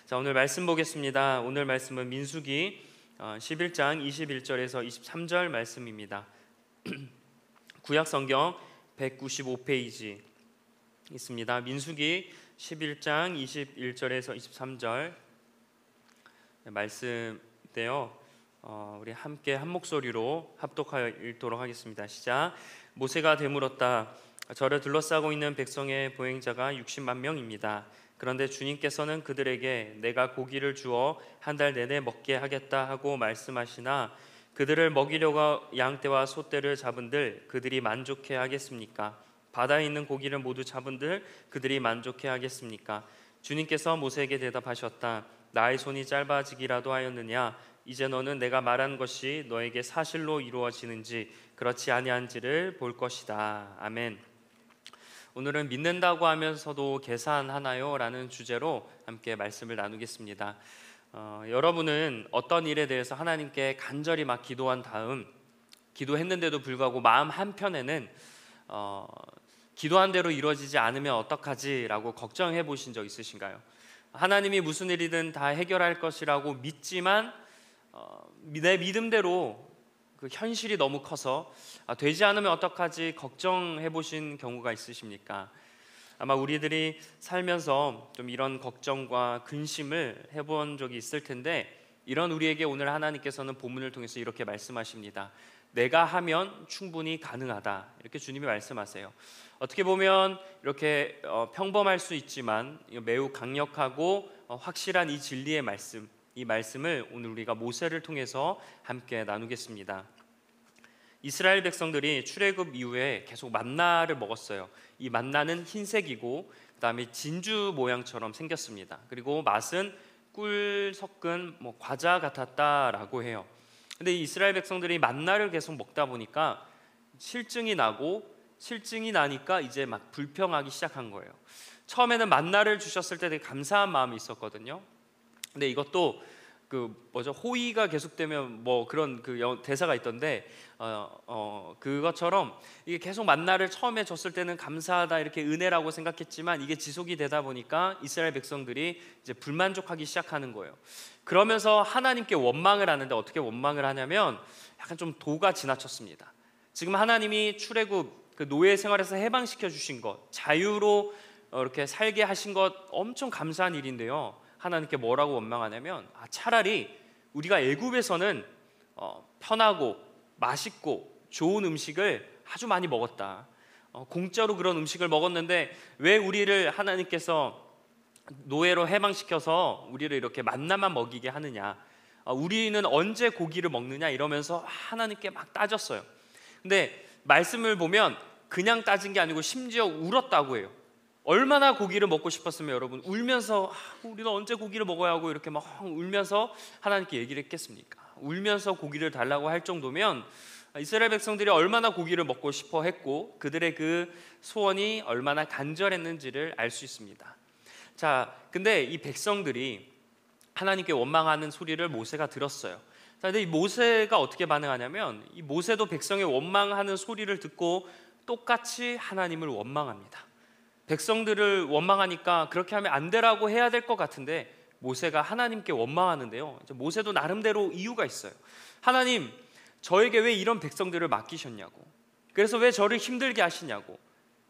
자, 오늘 말씀 보겠습니다. 오늘 말씀은 민수기 11장 21절에서 23절 말씀입니다. 구약 성경 195페이지 있습니다. 민수기 11장 21절에서 23절 말씀인데요. 우리 함께 한 목소리로 합독하여 읽도록 하겠습니다. 시작. 모세가 되물었다. 저를 둘러싸고 있는 백성의 보행자가 60만 명입니다. 그런데 주님께서는 그들에게 내가 고기를 주어 한 달 내내 먹게 하겠다 하고 말씀하시나 그들을 먹이려고 양떼와 소떼를 잡은들 그들이 만족해 하겠습니까? 바다에 있는 고기를 모두 잡은들 그들이 만족해 하겠습니까? 주님께서 모세에게 대답하셨다. 나의 손이 짧아지기라도 하였느냐? 이제 너는 내가 말한 것이 너에게 사실로 이루어지는지 그렇지 아니한지를 볼 것이다. 아멘. 오늘은 믿는다고 하면서도 계산하나요? 라는 주제로 함께 말씀을 나누겠습니다. 여러분은 어떤 일에 대해서 하나님께 간절히 막 기도한 다음 기도했는데도 불구하고 마음 한편에는 기도한 대로 이루어지지 않으면 어떡하지? 라고 걱정해 보신 적 있으신가요? 하나님이 무슨 일이든 다 해결할 것이라고 믿지만 내 믿음대로 그 현실이 너무 커서 되지 않으면 어떡하지 걱정해 보신 경우가 있으십니까? 아마 우리들이 살면서 좀 이런 걱정과 근심을 해본 적이 있을 텐데 이런 우리에게 오늘 하나님께서는 본문을 통해서 이렇게 말씀하십니다. 내가 하면 충분히 가능하다. 이렇게 주님이 말씀하세요. 어떻게 보면 이렇게 평범할 수 있지만 매우 강력하고 확실한 이 진리의 말씀, 이 말씀을 오늘 우리가 모세를 통해서 함께 나누겠습니다. 이스라엘 백성들이 출애굽 이후에 계속 만나를 먹었어요. 이 만나는 흰색이고 그다음에 진주 모양처럼 생겼습니다. 그리고 맛은 꿀 섞은 과자 같았다라고 해요. 근데 이 이스라엘 백성들이 만나를 계속 먹다 보니까 실증이 나니까 이제 막 불평하기 시작한 거예요. 처음에는 만나를 주셨을 때 되게 감사한 마음이 있었거든요. 근데 이것도 호의가 계속되면 그런 대사가 있던데 그것처럼 이게 계속 만나를 처음에 줬을 때는 감사하다 이렇게 은혜라고 생각했지만 이게 지속이 되다 보니까 이스라엘 백성들이 이제 불만족하기 시작하는 거예요. 그러면서 하나님께 원망을 하는데 어떻게 원망을 하냐면 약간 좀 도가 지나쳤습니다. 지금 하나님이 출애굽 노예 생활에서 해방시켜 주신 것, 자유로 이렇게 살게 하신 것 엄청 감사한 일인데요. 하나님께 뭐라고 원망하냐면 차라리 우리가 애굽에서는 편하고 맛있고 좋은 음식을 아주 많이 먹었다. 공짜로 그런 음식을 먹었는데 왜 우리를 하나님께서 노예로 해방시켜서 우리를 이렇게 만나만 먹이게 하느냐? 우리는 언제 고기를 먹느냐? 이러면서 하나님께 막 따졌어요. 근데 말씀을 보면 그냥 따진 게 아니고 심지어 울었다고 해요. 얼마나 고기를 먹고 싶었으면 여러분 울면서 우리는 언제 고기를 먹어야 하고 이렇게 막 울면서 하나님께 얘기를 했겠습니까? 울면서 고기를 달라고 할 정도면 이스라엘 백성들이 얼마나 고기를 먹고 싶어 했고 그들의 그 소원이 얼마나 간절했는지를 알 수 있습니다. 자, 근데 이 백성들이 하나님께 원망하는 소리를 모세가 들었어요. 자, 근데 이 모세가 어떻게 반응하냐면 이 모세도 백성의 원망하는 소리를 듣고 똑같이 하나님을 원망합니다. 백성들을 원망하니까 그렇게 하면 안 되라고 해야 될 것 같은데 모세가 하나님께 원망하는데요. 모세도 나름대로 이유가 있어요. 하나님, 저에게 왜 이런 백성들을 맡기셨냐고. 그래서 왜 저를 힘들게 하시냐고.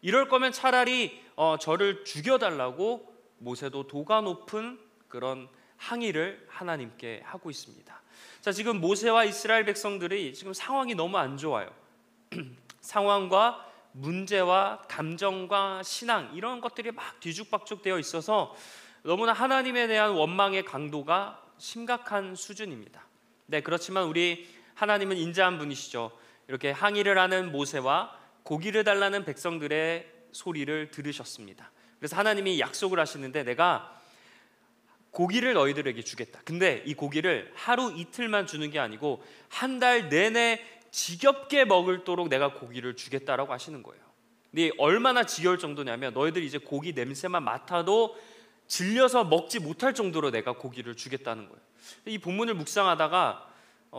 이럴 거면 차라리 저를 죽여달라고 모세도 도가 높은 그런 항의를 하나님께 하고 있습니다. 자, 지금 모세와 이스라엘 백성들이 지금 상황이 너무 안 좋아요. 상황과 문제와 감정과 신앙 이런 것들이 막 뒤죽박죽 되어 있어서 너무나 하나님에 대한 원망의 강도가 심각한 수준입니다. 네, 그렇지만 우리 하나님은 인자한 분이시죠. 이렇게 항의를 하는 모세와 고기를 달라는 백성들의 소리를 들으셨습니다. 그래서 하나님이 약속을 하시는데 내가 고기를 너희들에게 주겠다. 근데 이 고기를 하루 이틀만 주는 게 아니고 한 달 내내 지겹게 먹을도록 내가 고기를 주겠다라고 하시는 거예요. 근데 얼마나 지겨울 정도냐면 너희들이 이제 고기 냄새만 맡아도 질려서 먹지 못할 정도로 내가 고기를 주겠다는 거예요. 이 본문을 묵상하다가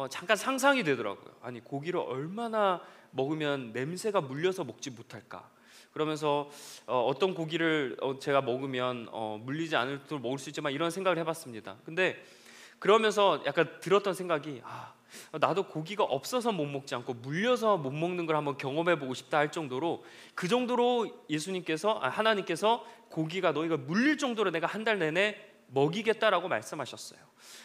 잠깐 상상이 되더라고요. 아니 고기를 얼마나 먹으면 냄새가 물려서 먹지 못할까? 그러면서 어떤 고기를 제가 먹으면 물리지 않도록 먹을 수 있지만 이런 생각을 해봤습니다. 근데 그러면서 약간 들었던 생각이 나도 고기가 없어서 못 먹지 않고 물려서 못 먹는 걸 한번 경험해보고 싶다 할 정도로, 그 정도로 하나님께서 고기가 너희가 물릴 정도로 내가 한 달 내내 먹이겠다라고 말씀하셨어요.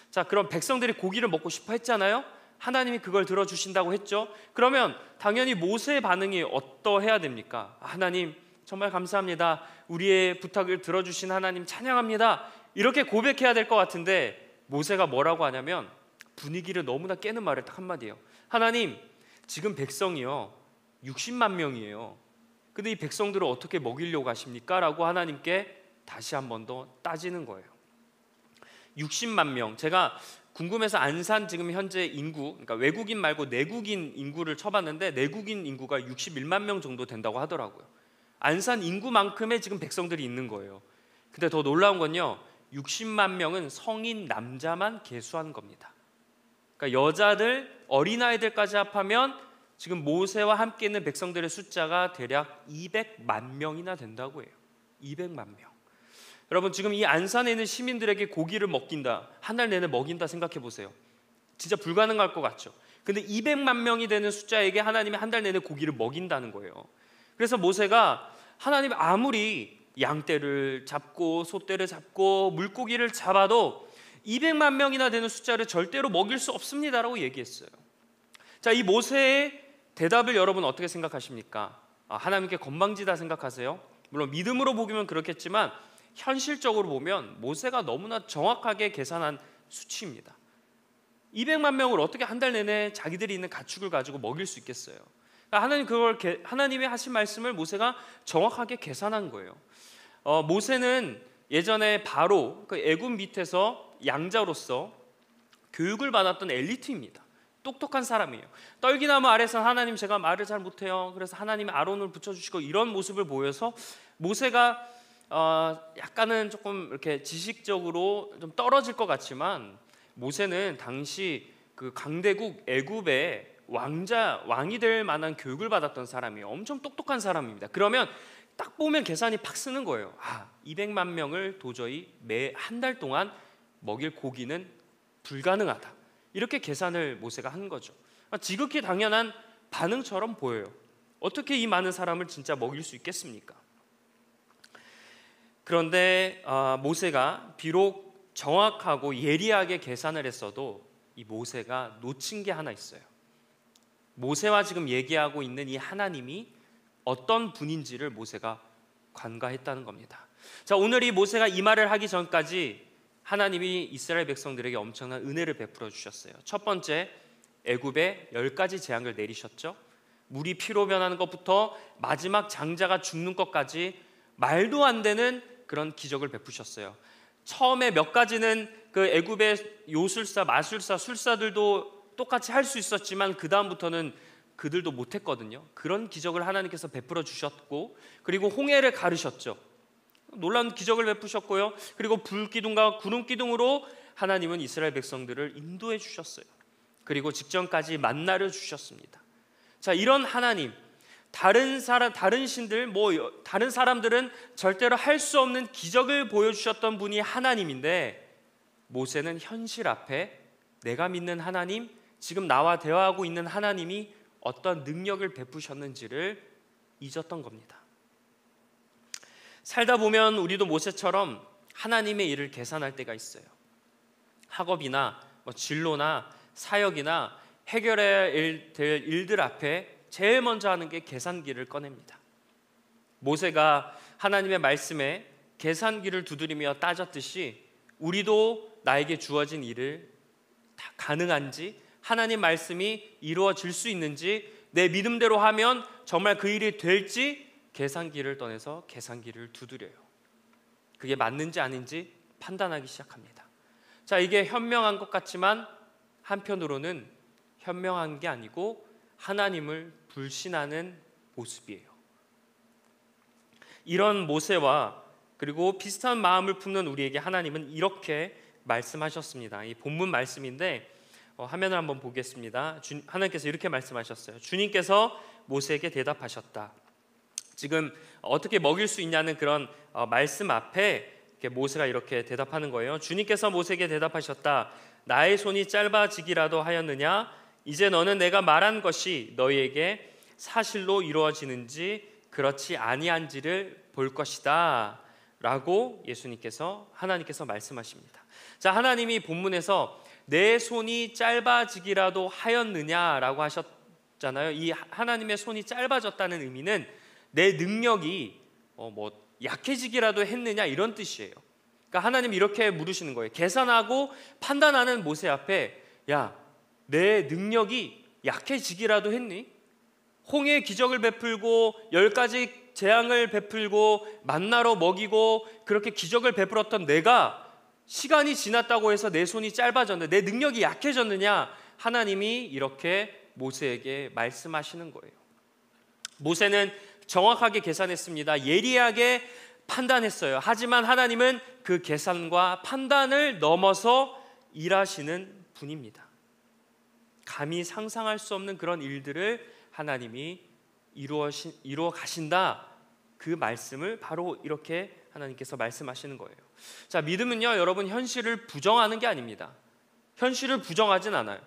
자, 그럼 백성들이 고기를 먹고 싶어 했잖아요. 하나님이 그걸 들어주신다고 했죠. 그러면 당연히 모세의 반응이 어떠해야 됩니까? 하나님 정말 감사합니다, 우리의 부탁을 들어주신 하나님 찬양합니다, 이렇게 고백해야 될 것 같은데 모세가 뭐라고 하냐면 분위기를 너무나 깨는 말을 딱 한마디예요. 하나님, 지금 백성이요 60만 명이에요. 근데 이 백성들을 어떻게 먹이려고 하십니까? 라고 하나님께 다시 한 번 더 따지는 거예요. 60만 명, 제가 궁금해서 안산 지금 현재 인구, 그러니까 외국인 말고 내국인 인구를 쳐봤는데 내국인 인구가 61만 명 정도 된다고 하더라고요. 안산 인구만큼의 지금 백성들이 있는 거예요. 근데 더 놀라운 건요, 60만 명은 성인 남자만 계수한 겁니다. 그러니까 여자들, 어린아이들까지 합하면 지금 모세와 함께 있는 백성들의 숫자가 대략 200만 명이나 된다고 해요. 200만 명. 여러분, 지금 이 안산에 있는 시민들에게 고기를 먹긴다, 한 달 내내 먹인다 생각해 보세요. 진짜 불가능할 것 같죠. 근데 200만 명이 되는 숫자에게 하나님이 한 달 내내 고기를 먹인다는 거예요. 그래서 모세가 하나님, 아무리 양떼를 잡고 소떼를 잡고 물고기를 잡아도 200만 명이나 되는 숫자를 절대로 먹일 수 없습니다라고 얘기했어요. 자, 이 모세의 대답을 여러분 어떻게 생각하십니까? 하나님께 건방지다 생각하세요? 물론 믿음으로 보기면 그렇겠지만 현실적으로 보면 모세가 너무나 정확하게 계산한 수치입니다. 200만 명을 어떻게 한 달 내내 자기들이 있는 가축을 가지고 먹일 수 있겠어요? 하나님의 하신 말씀을 모세가 정확하게 계산한 거예요. 모세는 예전에 바로 그 애굽 밑에서 양자로서 교육을 받았던 엘리트입니다. 똑똑한 사람이에요. 떨기나무 아래서 하나님, 제가 말을 잘 못해요, 그래서 하나님이 아론을 붙여주시고, 이런 모습을 보여서 모세가 약간은 조금 이렇게 지식적으로 좀 떨어질 것 같지만, 모세는 당시 그 강대국 애굽의 왕이 될 만한 교육을 받았던 사람이에요. 엄청 똑똑한 사람입니다. 그러면 딱 보면 계산이 팍 쓰는 거예요. 200만 명을 도저히 매 한 달 동안 먹일 고기는 불가능하다, 이렇게 계산을 모세가 한 거죠. 지극히 당연한 반응처럼 보여요. 어떻게 이 많은 사람을 진짜 먹일 수 있겠습니까? 그런데 모세가 비록 정확하고 예리하게 계산을 했어도 이 모세가 놓친 게 하나 있어요. 모세와 지금 얘기하고 있는 이 하나님이 어떤 분인지를 모세가 관가했다는 겁니다. 자, 오늘 이 모세가 이 말을 하기 전까지 하나님이 이스라엘 백성들에게 엄청난 은혜를 베풀어 주셨어요. 첫 번째, 애굽에 10가지 재앙을 내리셨죠. 물이 피로 변하는 것부터 마지막 장자가 죽는 것까지 말도 안 되는 그런 기적을 베푸셨어요. 처음에 몇 가지는 그 애굽의 요술사, 마술사, 술사들도 똑같이 할 수 있었지만 그 다음부터는 그들도 못했거든요. 그런 기적을 하나님께서 베풀어 주셨고, 그리고 홍해를 가르셨죠. 놀라운 기적을 베푸셨고요. 그리고 불기둥과 구름기둥으로 하나님은 이스라엘 백성들을 인도해 주셨어요. 그리고 직전까지 만나를 주셨습니다. 자, 이런 하나님, 다른 신들, 다른 사람들은 절대로 할 수 없는 기적을 보여주셨던 분이 하나님인데, 모세는 현실 앞에 내가 믿는 하나님, 지금 나와 대화하고 있는 하나님이 어떤 능력을 베푸셨는지를 잊었던 겁니다. 살다 보면 우리도 모세처럼 하나님의 일을 계산할 때가 있어요. 학업이나 진로나 사역이나 해결해야 될 일들 앞에 제일 먼저 하는 게 계산기를 꺼냅니다. 모세가 하나님의 말씀에 계산기를 두드리며 따졌듯이 우리도 나에게 주어진 일을 다 가능한지, 하나님 말씀이 이루어질 수 있는지, 내 믿음대로 하면 정말 그 일이 될지 계산기를 꺼내서 계산기를 두드려요. 그게 맞는지 아닌지 판단하기 시작합니다. 자, 이게 현명한 것 같지만 한편으로는 현명한 게 아니고 하나님을 불신하는 모습이에요. 이런 모세와 그리고 비슷한 마음을 품는 우리에게 하나님은 이렇게 말씀하셨습니다. 이 본문 말씀인데 화면을 한번 보겠습니다. 하나님께서 이렇게 말씀하셨어요. 주님께서 모세에게 대답하셨다. 지금 어떻게 먹일 수 있냐는 그런 말씀 앞에 모세가 이렇게 대답하는 거예요. 주님께서 모세에게 대답하셨다. 나의 손이 짧아지기라도 하였느냐? 이제 너는 내가 말한 것이 너희에게 사실로 이루어지는지 그렇지 아니한지를 볼 것이다 라고 하나님께서 말씀하십니다. 자, 하나님이 본문에서 내 손이 짧아지기라도 하였느냐라고 하셨잖아요. 이 하나님의 손이 짧아졌다는 의미는 내 능력이 약해지기라도 했느냐 이런 뜻이에요. 그러니까 하나님 이렇게 물으시는 거예요. 계산하고 판단하는 모세 앞에 야, 내 능력이 약해지기라도 했니? 홍해의 기적을 베풀고 10가지 재앙을 베풀고 만나로 먹이고 그렇게 기적을 베풀었던 내가 시간이 지났다고 해서 내 손이 짧아졌는데 내 능력이 약해졌느냐? 하나님이 이렇게 모세에게 말씀하시는 거예요. 모세는 정확하게 계산했습니다. 예리하게 판단했어요. 하지만 하나님은 그 계산과 판단을 넘어서 일하시는 분입니다. 감히 상상할 수 없는 그런 일들을 하나님이 이루어 가신다. 그 말씀을 바로 이렇게 하나님께서 말씀하시는 거예요. 자, 믿음은요, 여러분 현실을 부정하는 게 아닙니다. 현실을 부정하진 않아요.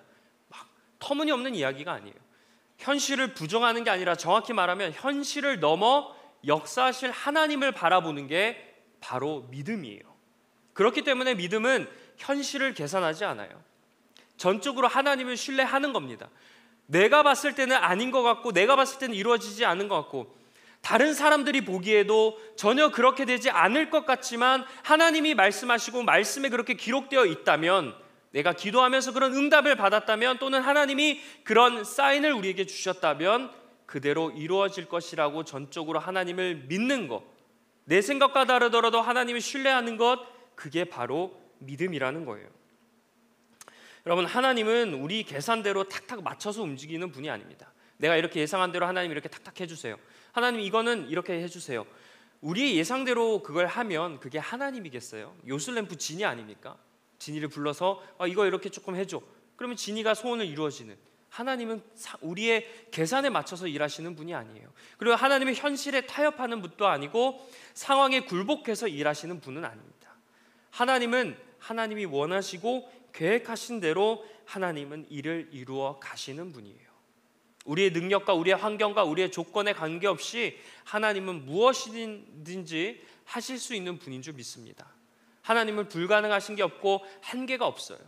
막 터무니없는 이야기가 아니에요. 현실을 부정하는 게 아니라 정확히 말하면 현실을 넘어 역사하실 하나님을 바라보는 게 바로 믿음이에요. 그렇기 때문에 믿음은 현실을 계산하지 않아요. 전적으로 하나님을 신뢰하는 겁니다. 내가 봤을 때는 아닌 것 같고 내가 봤을 때는 이루어지지 않은 것 같고 다른 사람들이 보기에도 전혀 그렇게 되지 않을 것 같지만 하나님이 말씀하시고 말씀에 그렇게 기록되어 있다면, 내가 기도하면서 그런 응답을 받았다면, 또는 하나님이 그런 사인을 우리에게 주셨다면 그대로 이루어질 것이라고 전적으로 하나님을 믿는 것, 내 생각과 다르더라도 하나님을 신뢰하는 것, 그게 바로 믿음이라는 거예요. 여러분, 하나님은 우리 계산대로 탁탁 맞춰서 움직이는 분이 아닙니다. 내가 이렇게 예상한 대로 하나님 이렇게 탁탁 해주세요. 하나님 이거는 이렇게 해주세요. 우리 예상대로 그걸 하면 그게 하나님이겠어요? 요술램프 지니 아닙니까? 지니를 불러서 이거 이렇게 조금 해줘. 그러면 지니가 소원을 이루어지는. 하나님은 우리의 계산에 맞춰서 일하시는 분이 아니에요. 그리고 하나님은 현실에 타협하는 분도 아니고 상황에 굴복해서 일하시는 분은 아닙니다. 하나님은 하나님이 원하시고 계획하신 대로 하나님은 일을 이루어 가시는 분이에요. 우리의 능력과 우리의 환경과 우리의 조건에 관계없이 하나님은 무엇이든지 하실 수 있는 분인 줄 믿습니다. 하나님은 불가능하신 게 없고 한계가 없어요.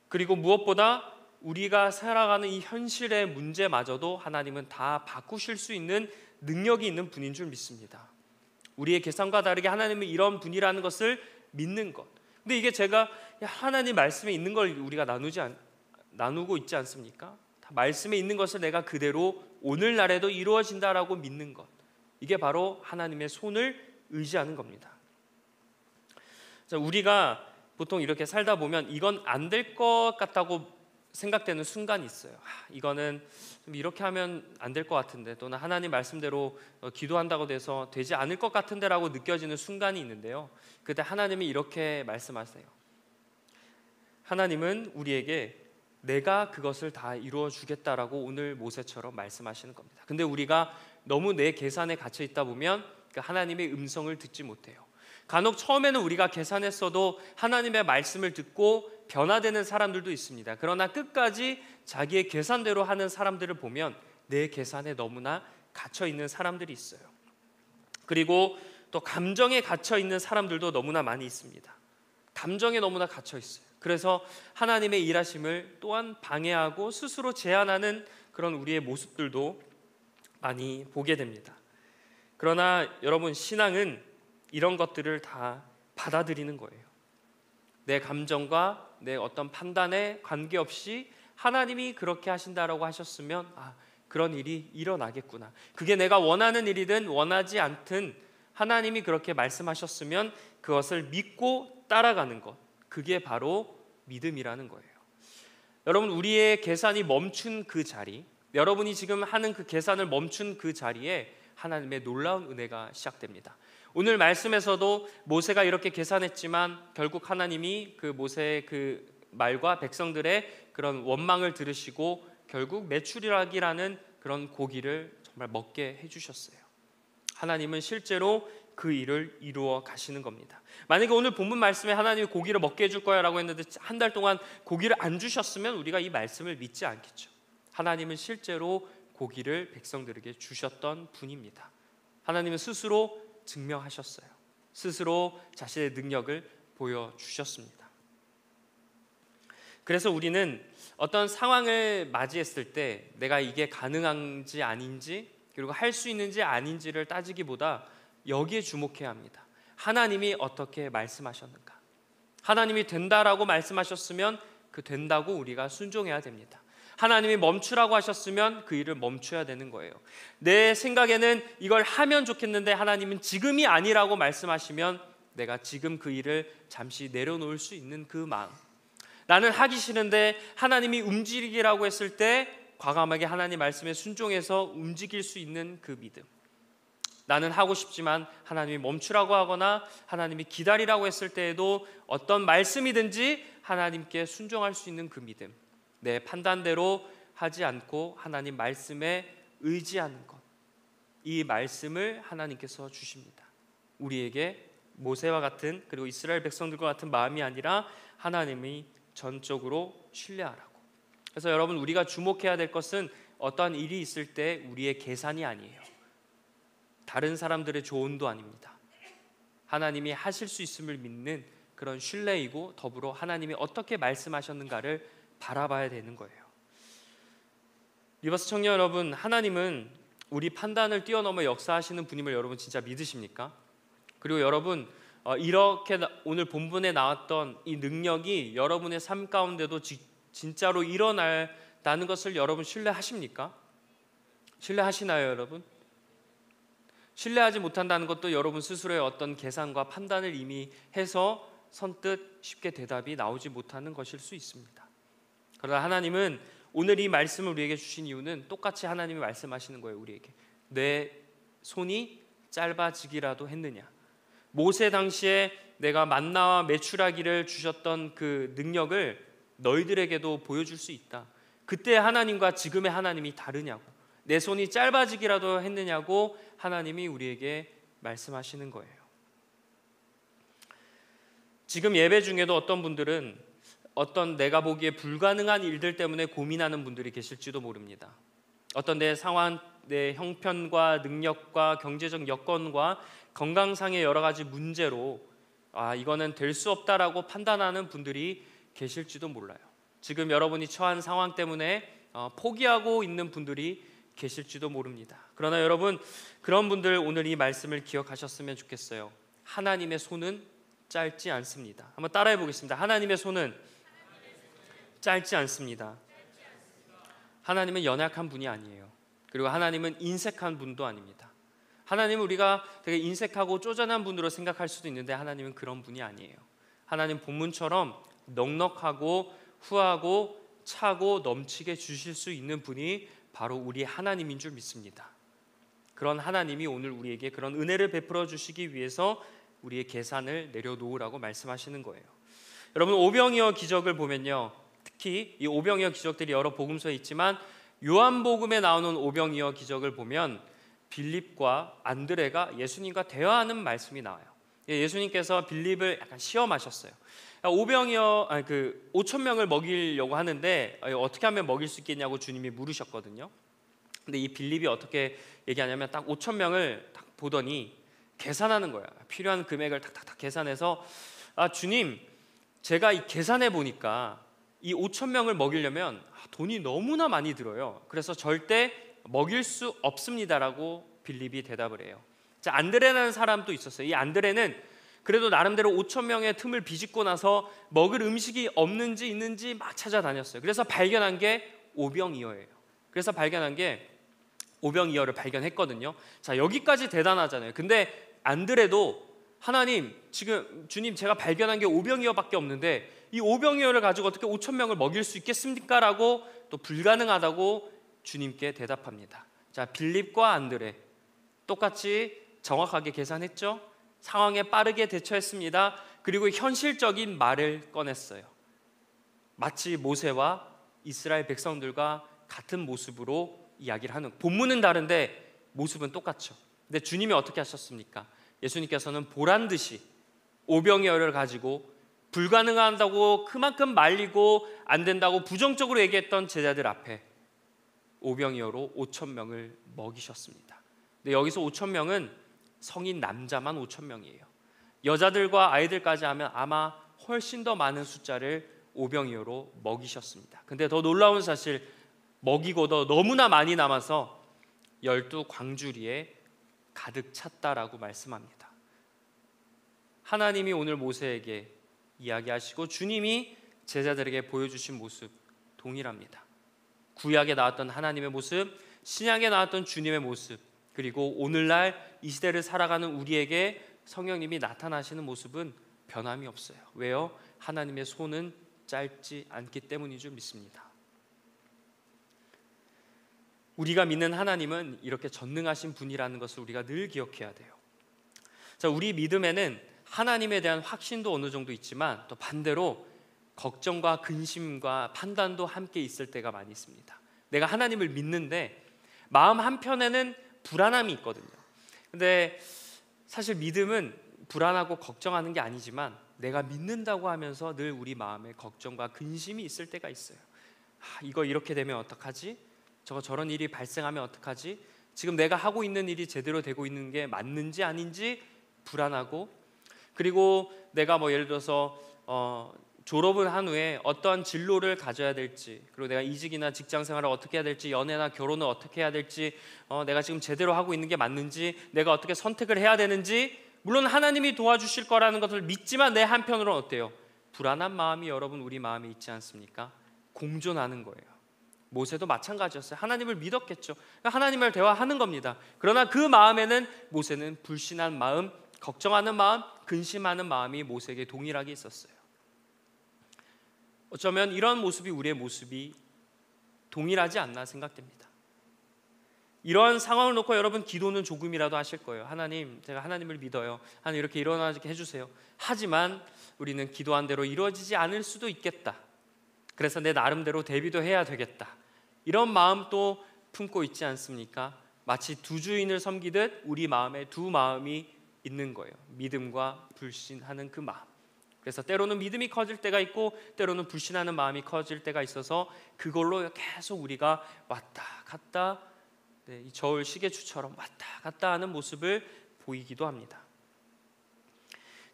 그리고 무엇보다 우리가 살아가는 이 현실의 문제마저도 하나님은 다 바꾸실 수 있는 능력이 있는 분인 줄 믿습니다. 우리의 계산과 다르게 하나님은 이런 분이라는 것을 믿는 것. 근데 이게 제가 하나님 말씀에 있는 걸 우리가 나누고 있지 않습니까? 말씀에 있는 것을 내가 그대로 오늘날에도 이루어진다라고 믿는 것, 이게 바로 하나님의 손을 의지하는 겁니다. 자, 우리가 보통 이렇게 살다 보면 이건 안 될 것 같다고 생각되는 순간이 있어요. 이거는 좀 이렇게 하면 안 될 것 같은데, 또는 하나님 말씀대로 기도한다고 돼서 되지 않을 것 같은데 라고 느껴지는 순간이 있는데요, 그때 하나님이 이렇게 말씀하세요. 하나님은 우리에게 내가 그것을 다 이루어 주겠다라고 오늘 모세처럼 말씀하시는 겁니다. 근데 우리가 너무 내 계산에 갇혀 있다 보면 하나님의 음성을 듣지 못해요. 간혹 처음에는 우리가 계산했어도 하나님의 말씀을 듣고 변화되는 사람들도 있습니다. 그러나 끝까지 자기의 계산대로 하는 사람들을 보면 내 계산에 너무나 갇혀 있는 사람들이 있어요. 그리고 또 감정에 갇혀 있는 사람들도 너무나 많이 있습니다. 감정에 너무나 갇혀 있어요. 그래서 하나님의 일하심을 또한 방해하고 스스로 제한하는 그런 우리의 모습들도 많이 보게 됩니다. 그러나 여러분, 신앙은 이런 것들을 다 받아들이는 거예요. 내 감정과 내 어떤 판단에 관계없이 하나님이 그렇게 하신다라고 하셨으면 그런 일이 일어나겠구나. 그게 내가 원하는 일이든 원하지 않든 하나님이 그렇게 말씀하셨으면 그것을 믿고 따라가는 것, 그게 바로 믿음이라는 거예요. 여러분, 우리의 계산이 멈춘 그 자리, 여러분이 지금 하는 그 계산을 멈춘 그 자리에 하나님의 놀라운 은혜가 시작됩니다. 오늘 말씀에서도 모세가 이렇게 계산했지만 결국 하나님이 그 모세의 그 말과 백성들의 그런 원망을 들으시고 결국 메추리락이라는 그런 고기를 정말 먹게 해주셨어요. 하나님은 실제로 그 일을 이루어 가시는 겁니다. 만약에 오늘 본문 말씀에 하나님이 고기를 먹게 해줄 거야 라고 했는데 한 달 동안 고기를 안 주셨으면 우리가 이 말씀을 믿지 않겠죠. 하나님은 실제로 고기를 백성들에게 주셨던 분입니다. 하나님은 스스로 증명하셨어요. 스스로 자신의 능력을 보여주셨습니다. 그래서 우리는 어떤 상황을 맞이했을 때 내가 이게 가능한지 아닌지, 그리고 할 수 있는지 아닌지를 따지기보다 여기에 주목해야 합니다. 하나님이 어떻게 말씀하셨는가? 하나님이 된다라고 말씀하셨으면 그 된다고 우리가 순종해야 됩니다. 하나님이 멈추라고 하셨으면 그 일을 멈춰야 되는 거예요. 내 생각에는 이걸 하면 좋겠는데 하나님은 지금이 아니라고 말씀하시면 내가 지금 그 일을 잠시 내려놓을 수 있는 그 마음. 나는 하기 싫은데 하나님이 움직이라고 했을 때 과감하게 하나님 말씀에 순종해서 움직일 수 있는 그 믿음. 나는 하고 싶지만 하나님이 멈추라고 하거나 하나님이 기다리라고 했을 때에도 어떤 말씀이든지 하나님께 순종할 수 있는 그 믿음. 내 판단대로 하지 않고 하나님 말씀에 의지하는 것. 이 말씀을 하나님께서 주십니다. 우리에게 모세와 같은, 그리고 이스라엘 백성들과 같은 마음이 아니라 하나님이 전적으로 신뢰하라고. 그래서 여러분, 우리가 주목해야 될 것은 어떠한 일이 있을 때 우리의 계산이 아니에요. 다른 사람들의 조언도 아닙니다. 하나님이 하실 수 있음을 믿는 그런 신뢰이고, 더불어 하나님이 어떻게 말씀하셨는가를 바라봐야 되는 거예요. 리버스 청년 여러분, 하나님은 우리 판단을 뛰어넘어 역사하시는 분임을 여러분 진짜 믿으십니까? 그리고 여러분, 이렇게 오늘 본문에 나왔던 이 능력이 여러분의 삶 가운데도 진짜로 일어난다는 것을 여러분 신뢰하십니까? 신뢰하시나요, 여러분? 신뢰하지 못한다는 것도 여러분 스스로의 어떤 계산과 판단을 이미 해서 선뜻 쉽게 대답이 나오지 못하는 것일 수 있습니다. 그러나 하나님은 오늘 이 말씀을 우리에게 주신 이유는 똑같이 하나님이 말씀하시는 거예요. 우리에게 내 손이 짧아지기라도 했느냐. 모세 당시에 내가 만나와 메추라기를 주셨던 그 능력을 너희들에게도 보여줄 수 있다. 그때 하나님과 지금의 하나님이 다르냐고, 내 손이 짧아지기라도 했느냐고 하나님이 우리에게 말씀하시는 거예요. 지금 예배 중에도 어떤 분들은 어떤 내가 보기에 불가능한 일들 때문에 고민하는 분들이 계실지도 모릅니다. 어떤 내 상황, 내 형편과 능력과 경제적 여건과 건강상의 여러 가지 문제로 이거는 될 수 없다라고 판단하는 분들이 계실지도 몰라요. 지금 여러분이 처한 상황 때문에 포기하고 있는 분들이 계실지도 모릅니다. 그러나 여러분, 그런 분들 오늘 이 말씀을 기억하셨으면 좋겠어요. 하나님의 손은 짧지 않습니다. 한번 따라해 보겠습니다. 하나님의 손은 짧지 않습니다. 하나님은 연약한 분이 아니에요. 그리고 하나님은 인색한 분도 아닙니다. 하나님은 우리가 되게 인색하고 쪼잔한 분으로 생각할 수도 있는데 하나님은 그런 분이 아니에요. 하나님 본문처럼 넉넉하고 후하고 차고 넘치게 주실 수 있는 분이 바로 우리 하나님인 줄 믿습니다. 그런 하나님이 오늘 우리에게 그런 은혜를 베풀어 주시기 위해서 우리의 계산을 내려놓으라고 말씀하시는 거예요. 여러분, 오병이어 기적을 보면요, 특히 이 오병이어 기적들이 여러 복음서에 있지만 요한복음에 나오는 오병이어 기적을 보면 빌립과 안드레가 예수님과 대화하는 말씀이 나와요. 예수님께서 빌립을 약간 시험하셨어요. 5천 명을 먹이려고 하는데 어떻게 하면 먹일 수 있겠냐고 주님이 물으셨거든요. 근데 이 빌립이 어떻게 얘기하냐면 딱 5천 명을 딱 보더니 계산하는 거야. 필요한 금액을 탁탁탁 계산해서 주님, 제가 이 계산해 보니까 이 5천 명을 먹이려면 돈이 너무나 많이 들어요. 그래서 절대 먹일 수 없습니다라고 빌립이 대답을 해요. 자, 안드레라는 사람도 있었어요. 이 안드레는 그래도 나름대로 5천 명의 틈을 비집고 나서 먹을 음식이 없는지 있는지 막 찾아다녔어요. 그래서 발견한 게 오병이어예요. 그래서 발견한 게 오병이어를 발견했거든요. 자, 여기까지 대단하잖아요. 근데 안드레도 하나님, 지금 주님, 제가 발견한 게 오병이어밖에 없는데 이 오병이어를 가지고 어떻게 5천 명을 먹일 수 있겠습니까? 라고 또 불가능하다고 주님께 대답합니다. 자, 빌립과 안드레 똑같이 정확하게 계산했죠. 상황에 빠르게 대처했습니다. 그리고 현실적인 말을 꺼냈어요. 마치 모세와 이스라엘 백성들과 같은 모습으로 이야기를 하는, 본문은 다른데 모습은 똑같죠. 근데 주님이 어떻게 하셨습니까? 예수님께서는 보란 듯이 오병이어를 가지고 불가능하다고 그만큼 말리고 안 된다고 부정적으로 얘기했던 제자들 앞에 오병이어로 5천 명을 먹이셨습니다. 근데 여기서 5천 명은 성인 남자만 5천 명이에요. 여자들과 아이들까지 하면 아마 훨씬 더 많은 숫자를 오병이어로 먹이셨습니다. 근데 더 놀라운 사실, 먹이고도 너무나 많이 남아서 12광주리에 가득 찼다라고 말씀합니다. 하나님이 오늘 모세에게 이야기하시고 주님이 제자들에게 보여주신 모습 동일합니다. 구약에 나왔던 하나님의 모습, 신약에 나왔던 주님의 모습, 그리고 오늘날 이 시대를 살아가는 우리에게 성령님이 나타나시는 모습은 변함이 없어요. 왜요? 하나님의 손은 짧지 않기 때문인 줄 믿습니다. 우리가 믿는 하나님은 이렇게 전능하신 분이라는 것을 우리가 늘 기억해야 돼요. 자, 우리 믿음에는 하나님에 대한 확신도 어느 정도 있지만 또 반대로 걱정과 근심과 판단도 함께 있을 때가 많이 있습니다. 내가 하나님을 믿는데 마음 한편에는 불안함이 있거든요. 근데 사실 믿음은 불안하고 걱정하는 게 아니지만 내가 믿는다고 하면서 늘 우리 마음에 걱정과 근심이 있을 때가 있어요. 이거 이렇게 되면 어떡하지? 저런 일이 발생하면 어떡하지? 지금 내가 하고 있는 일이 제대로 되고 있는 게 맞는지 아닌지 불안하고, 그리고 내가 예를 들어서 졸업을 한 후에 어떠한 진로를 가져야 될지, 그리고 내가 이직이나 직장 생활을 어떻게 해야 될지, 연애나 결혼을 어떻게 해야 될지, 내가 지금 제대로 하고 있는 게 맞는지, 내가 어떻게 선택을 해야 되는지, 물론 하나님이 도와주실 거라는 것을 믿지만 내 한편으로는 어때요? 불안한 마음이 여러분 우리 마음에 있지 않습니까? 공존하는 거예요. 모세도 마찬가지였어요. 하나님을 믿었겠죠. 하나님을 대화하는 겁니다. 그러나 그 마음에는 모세는 불신한 마음, 걱정하는 마음, 근심하는 마음이 모세에게 동일하게 있었어요. 어쩌면 이런 모습이 우리의 모습이 동일하지 않나 생각됩니다. 이러한 상황을 놓고 여러분 기도는 조금이라도 하실 거예요. 하나님, 제가 하나님을 믿어요. 하나님 이렇게 일어나게 해주세요. 하지만 우리는 기도한 대로 이루어지지 않을 수도 있겠다. 그래서 내 나름대로 대비도 해야 되겠다. 이런 마음도 품고 있지 않습니까? 마치 두 주인을 섬기듯 우리 마음에 두 마음이 있는 거예요. 믿음과 불신하는 그 마음. 그래서 때로는 믿음이 커질 때가 있고 때로는 불신하는 마음이 커질 때가 있어서 그걸로 계속 우리가 왔다 갔다, 이 저울 시계추처럼 왔다 갔다 하는 모습을 보이기도 합니다.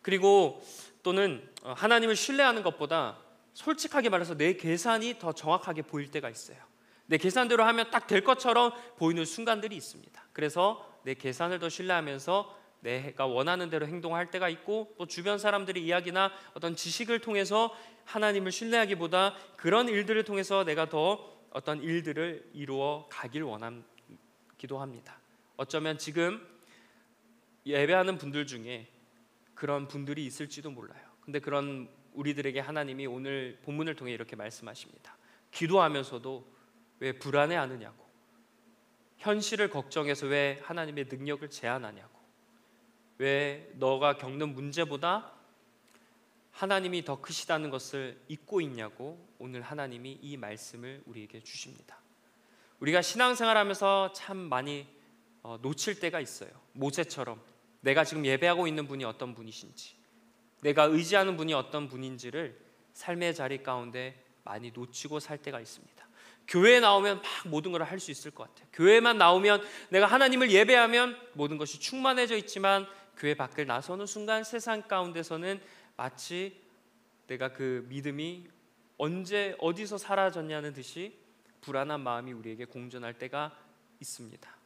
그리고 또는 하나님을 신뢰하는 것보다 솔직하게 말해서 내 계산이 더 정확하게 보일 때가 있어요. 내 계산대로 하면 딱 될 것처럼 보이는 순간들이 있습니다. 그래서 내 계산을 더 신뢰하면서 내가 원하는 대로 행동할 때가 있고, 또 주변 사람들의 이야기나 어떤 지식을 통해서 하나님을 신뢰하기보다 그런 일들을 통해서 내가 더 어떤 일들을 이루어 가길 원하기도 합니다. 어쩌면 지금 예배하는 분들 중에 그런 분들이 있을지도 몰라요. 근데 그런 우리들에게 하나님이 오늘 본문을 통해 이렇게 말씀하십니다. 기도하면서도 왜 불안해하느냐고, 현실을 걱정해서 왜 하나님의 능력을 제한하냐고, 왜 너가 겪는 문제보다 하나님이 더 크시다는 것을 잊고 있냐고 오늘 하나님이 이 말씀을 우리에게 주십니다. 우리가 신앙생활하면서 참 많이 놓칠 때가 있어요. 모세처럼 내가 지금 예배하고 있는 분이 어떤 분이신지, 내가 의지하는 분이 어떤 분인지를 삶의 자리 가운데 많이 놓치고 살 때가 있습니다. 교회에 나오면 막 모든 걸 할 수 있을 것 같아요. 교회만 나오면 내가 하나님을 예배하면 모든 것이 충만해져 있지만 교회 밖을 나서는 순간 세상 가운데서는 마치 내가 그 믿음이 언제 어디서 사라졌냐는 듯이 불안한 마음이 우리에게 공존할 때가 있습니다.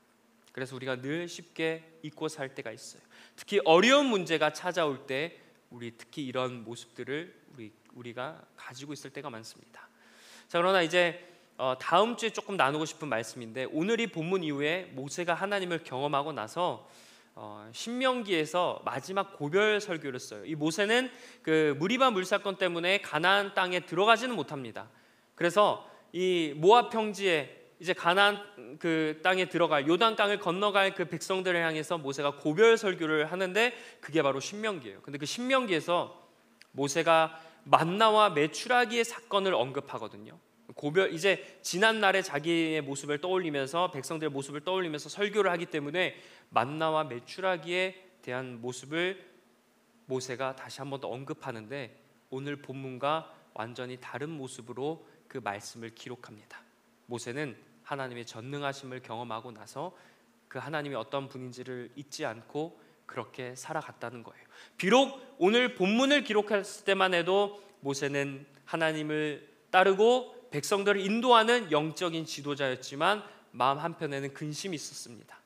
그래서 우리가 늘 쉽게 잊고 살 때가 있어요. 특히 어려운 문제가 찾아올 때 우리 특히 이런 모습들을 우리가 가지고 있을 때가 많습니다. 자, 그러나 이제 다음 주에 조금 나누고 싶은 말씀인데, 오늘 이 본문 이후에 모세가 하나님을 경험하고 나서 신명기에서 마지막 고별 설교를 써요. 이 모세는 그 무리바 물사건 때문에 가나안 땅에 들어가지는 못합니다. 그래서 이 모압 평지에 이제 가나안 그 땅에 들어갈 요단강을 건너갈 그 백성들을 향해서 모세가 고별 설교를 하는데 그게 바로 신명기예요. 근데 그 신명기에서 모세가 만나와 메추라기의 사건을 언급하거든요. 고별 이제 지난 날의 자기의 모습을 떠올리면서 백성들의 모습을 떠올리면서 설교를 하기 때문에 만나와 메추라기에 대한 모습을 모세가 다시 한 번 더 언급하는데 오늘 본문과 완전히 다른 모습으로 그 말씀을 기록합니다. 모세는 하나님의 전능하심을 경험하고 나서 그 하나님이 어떤 분인지를 잊지 않고 그렇게 살아갔다는 거예요. 비록 오늘 본문을 기록했을 때만 해도 모세는 하나님을 따르고 백성들을 인도하는 영적인 지도자였지만 마음 한편에는 근심이 있었습니다.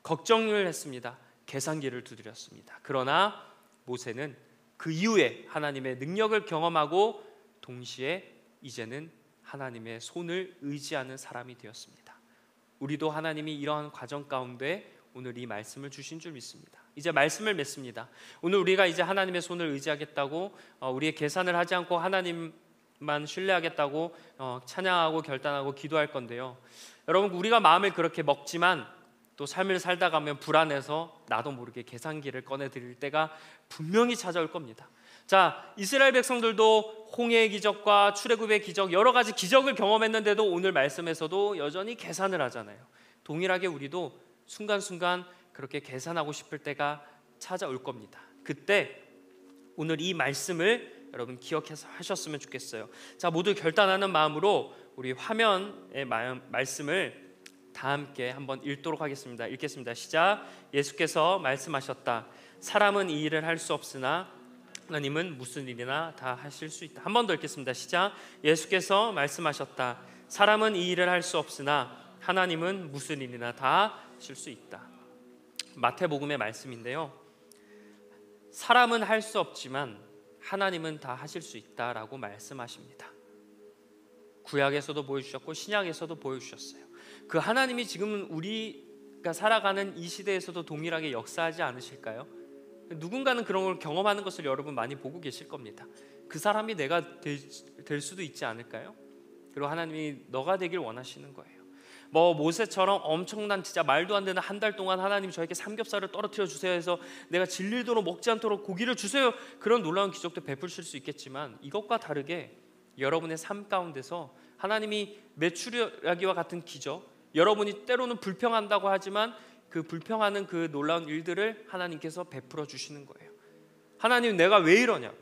걱정을 했습니다. 계산기를 두드렸습니다. 그러나 모세는 그 이후에 하나님의 능력을 경험하고 동시에 이제는 하나님의 손을 의지하는 사람이 되었습니다. 우리도 하나님이 이러한 과정 가운데 오늘 이 말씀을 주신 줄 믿습니다. 이제 말씀을 맺습니다. 오늘 우리가 이제 하나님의 손을 의지하겠다고 우리의 계산을 하지 않고 하나님만 신뢰하겠다고 찬양하고 결단하고 기도할 건데요. 여러분, 우리가 마음을 그렇게 먹지만 또 삶을 살다 가면 불안해서 나도 모르게 계산기를 꺼내 드릴 때가 분명히 찾아올 겁니다. 자, 이스라엘 백성들도 홍해의 기적과 출애굽의 기적, 여러 가지 기적을 경험했는데도 오늘 말씀에서도 여전히 계산을 하잖아요. 동일하게 우리도 순간순간 그렇게 계산하고 싶을 때가 찾아올 겁니다. 그때 오늘 이 말씀을 여러분 기억해서 하셨으면 좋겠어요. 자, 모두 결단하는 마음으로 우리 화면의 말씀을 다 함께 한번 읽도록 하겠습니다. 읽겠습니다. 시작. 예수께서 말씀하셨다. 사람은 이 일을 할 수 없으나 하나님은 무슨 일이나 다 하실 수 있다. 한 번 더 읽겠습니다. 시작. 예수께서 말씀하셨다. 사람은 이 일을 할 수 없으나 하나님은 무슨 일이나 다 하실 수 있다. 마태복음의 말씀인데요. 사람은 할 수 없지만 하나님은 다 하실 수 있다라고 말씀하십니다. 구약에서도 보여주셨고 신약에서도 보여주셨어요. 그 하나님이 지금 우리가 살아가는 이 시대에서도 동일하게 역사하지 않으실까요? 누군가는 그런 걸 경험하는 것을 여러분 많이 보고 계실 겁니다. 그 사람이 내가 될 수도 있지 않을까요? 그리고 하나님이 너가 되길 원하시는 거예요. 모세처럼 엄청난 진짜 말도 안 되는 한 달 동안 하나님 저에게 삼겹살을 떨어뜨려 주세요 해서 내가 질리도록 먹지 않도록 고기를 주세요, 그런 놀라운 기적도 베푸실 수 있겠지만 이것과 다르게 여러분의 삶 가운데서 하나님이 메추라기와 같은 기적, 여러분이 때로는 불평한다고 하지만 그 불평하는 그 놀라운 일들을 하나님께서 베풀어 주시는 거예요. 하나님, 내가 왜 이러냐고,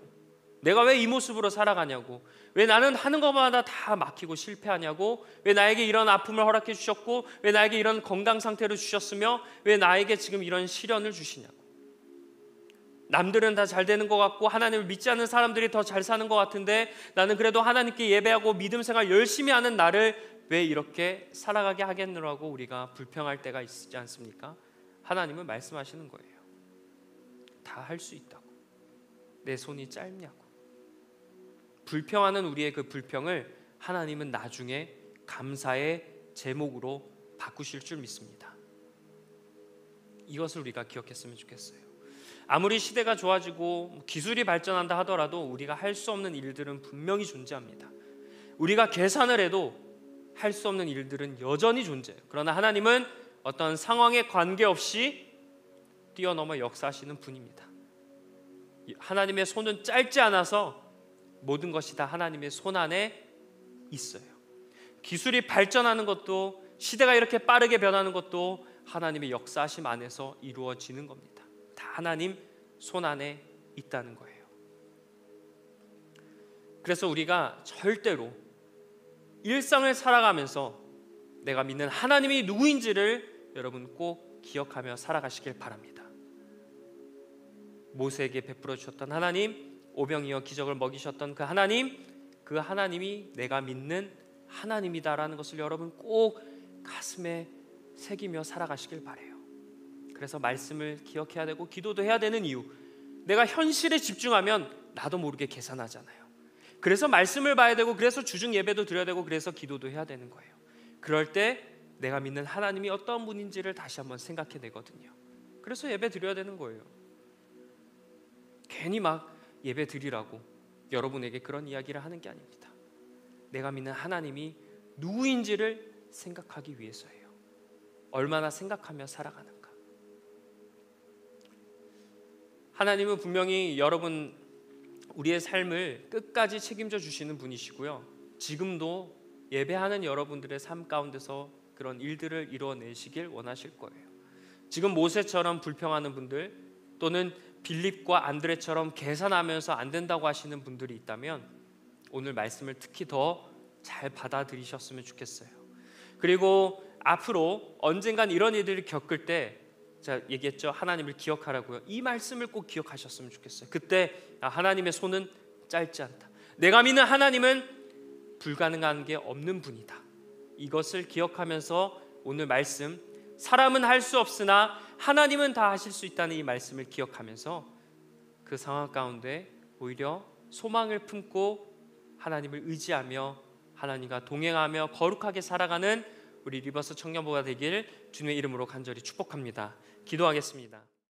내가 왜 이 모습으로 살아가냐고, 왜 나는 하는 것마다 다 막히고 실패하냐고, 왜 나에게 이런 아픔을 허락해 주셨고, 왜 나에게 이런 건강 상태를 주셨으며, 왜 나에게 지금 이런 시련을 주시냐고. 남들은 다 잘 되는 것 같고 하나님을 믿지 않는 사람들이 더 잘 사는 것 같은데 나는 그래도 하나님께 예배하고 믿음 생활 열심히 하는 나를 왜 이렇게 살아가게 하겠느라고 우리가 불평할 때가 있지 않습니까? 하나님은 말씀하시는 거예요. 다 할 수 있다고. 내 손이 짧냐고. 불평하는 우리의 그 불평을 하나님은 나중에 감사의 제목으로 바꾸실 줄 믿습니다. 이것을 우리가 기억했으면 좋겠어요. 아무리 시대가 좋아지고 기술이 발전한다 하더라도 우리가 할 수 없는 일들은 분명히 존재합니다. 우리가 계산을 해도 할 수 없는 일들은 여전히 존재해요. 그러나 하나님은 어떤 상황에 관계없이 뛰어넘어 역사하시는 분입니다. 하나님의 손은 짧지 않아서 모든 것이 다 하나님의 손 안에 있어요. 기술이 발전하는 것도, 시대가 이렇게 빠르게 변하는 것도 하나님의 역사하심 안에서 이루어지는 겁니다. 다 하나님 손 안에 있다는 거예요. 그래서 우리가 절대로 일상을 살아가면서 내가 믿는 하나님이 누구인지를 여러분 꼭 기억하며 살아가시길 바랍니다. 모세에게 베풀어 주셨던 하나님, 오병이어 기적을 먹이셨던 그 하나님이 내가 믿는 하나님이다라는 것을 여러분 꼭 가슴에 새기며 살아가시길 바라요. 그래서 말씀을 기억해야 되고 기도도 해야 되는 이유, 내가 현실에 집중하면 나도 모르게 계산하잖아요. 그래서 말씀을 봐야 되고, 그래서 주중 예배도 드려야 되고, 그래서 기도도 해야 되는 거예요. 그럴 때 내가 믿는 하나님이 어떤 분인지를 다시 한번 생각해 내거든요. 그래서 예배 드려야 되는 거예요. 괜히 막 예배 드리라고 여러분에게 그런 이야기를 하는 게 아닙니다. 내가 믿는 하나님이 누구인지를 생각하기 위해서예요. 얼마나 생각하며 살아가는가. 하나님은 분명히 여러분 우리의 삶을 끝까지 책임져 주시는 분이시고요, 지금도 예배하는 여러분들의 삶 가운데서 그런 일들을 이루어내시길 원하실 거예요. 지금 모세처럼 불평하는 분들, 또는 빌립과 안드레처럼 계산하면서 안 된다고 하시는 분들이 있다면 오늘 말씀을 특히 더 잘 받아들이셨으면 좋겠어요. 그리고 앞으로 언젠간 이런 일들을 겪을 때, 제가 얘기했죠, 하나님을 기억하라고요. 이 말씀을 꼭 기억하셨으면 좋겠어요. 그때 하나님의 손은 짧지 않다. 내가 믿는 하나님은 불가능한 게 없는 분이다. 이것을 기억하면서 오늘 말씀, 사람은 할 수 없으나 하나님은 다 하실 수 있다는 이 말씀을 기억하면서 그 상황 가운데 오히려 소망을 품고 하나님을 의지하며 하나님과 동행하며 거룩하게 살아가는 우리 리버스 청년부가 되길 주님의 이름으로 간절히 축복합니다. 기도하겠습니다.